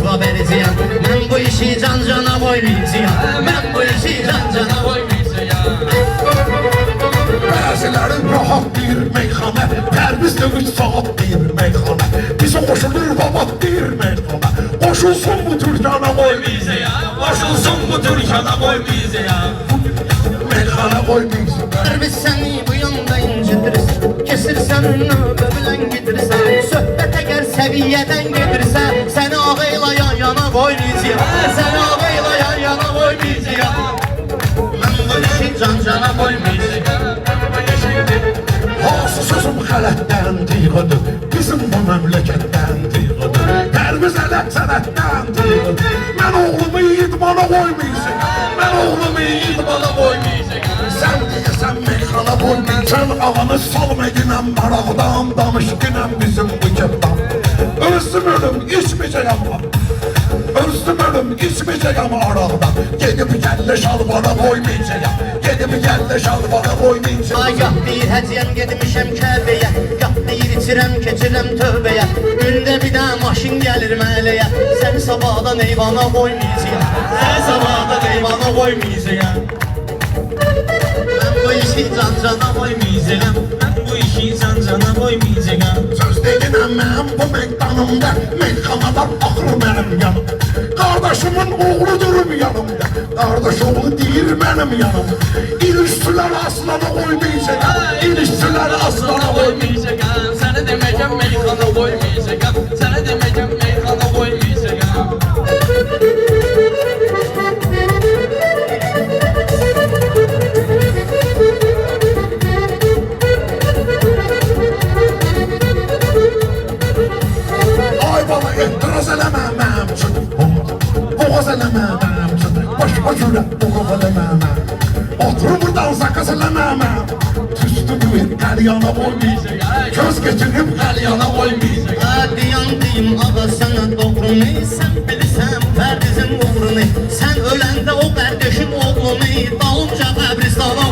fetva verəcəyəm. Mən bu işi can-cana qoymayacağam. Mən bu işi can-cana qoymayacağam. Bəziləri rahat deyir meyxana, Pərviz də 3 saat deyir meyxana. Bizə qoşulur babat deyir meyxana. Qoşulsun bu Türkana qoymayacağam. Qoşulsun bu Türkana qoymayacağam. Meyxana qoymayacağam. Pərviz səni bu yanda incidirsən, kesirsən növbə bilən gedirsən. Söhbət əgər səviyyədən gedirsə, səni ağayla yan-yana qoymayacağam. Səni ağayla yan-yana qoymayacağam. Mən bu işi can-cana qoymayacağam. Hansı sözüm xələtdən tiyğıdır, bizim bu məmləkətdən tiyğıdır. Pərviz ələ sənətdən tiyğıdır. Mən oğlumu idmana qoymayacağım. Mən oğlumu idmana qoymayacağım. Sən deyəsən meyxana qoymayacağım. Ağanı salma ginəm, maraqdan danış ginəm bizim bu kətdan. Özüm ölüm, içməyəcəyəm var. Özüm ölüm, içməyəcəyəm araqdan. Gedib gəllə şalvara qoymayacağım. Gedib gəllə şalvara qoymayacağım. Ay gah deyir həciyəm gedmişəm Kəbəyə, gah deyir içirəm keçirəm tövbəyə. Gündə bir də maşın gəlir məhəlləyə, səni sabahdan eyvana qoymayacağam. Səni sabahdan eyvana qoymayacağam. Mən bu işi can-cana qoymayacağam. Mən bu işi can-cana qoymayacağam. Söz deyinəm mən bu meydanımda, meyxanalar axır mənim yanım. Qardaşımın oğludurum yanımda, qardaş oğlu deyir mənim yanım. İlişçilər aslana qoymayacağam, İlişçilər aslana qoymayacağam. Səni deməyəcəm meyxana qoymayacağam. Səni deməyəcəm meyxana qoymayacağam. Ay bana etiraz eləməməm üçün, boğaz eləməməm üçün, başqa cürə boğaz eləməməm. Oturur buradan zakaz eləməməm, tüstü düyür qəlyana qoymayacağım, göz geçirib qəlyana qoymayacağım. Diyan deyim ağa sənə doğrunu, sən bilirsən Pərvizin uğrunu. Sən öləndə o qardaşın oğlunu dalınca qəbristana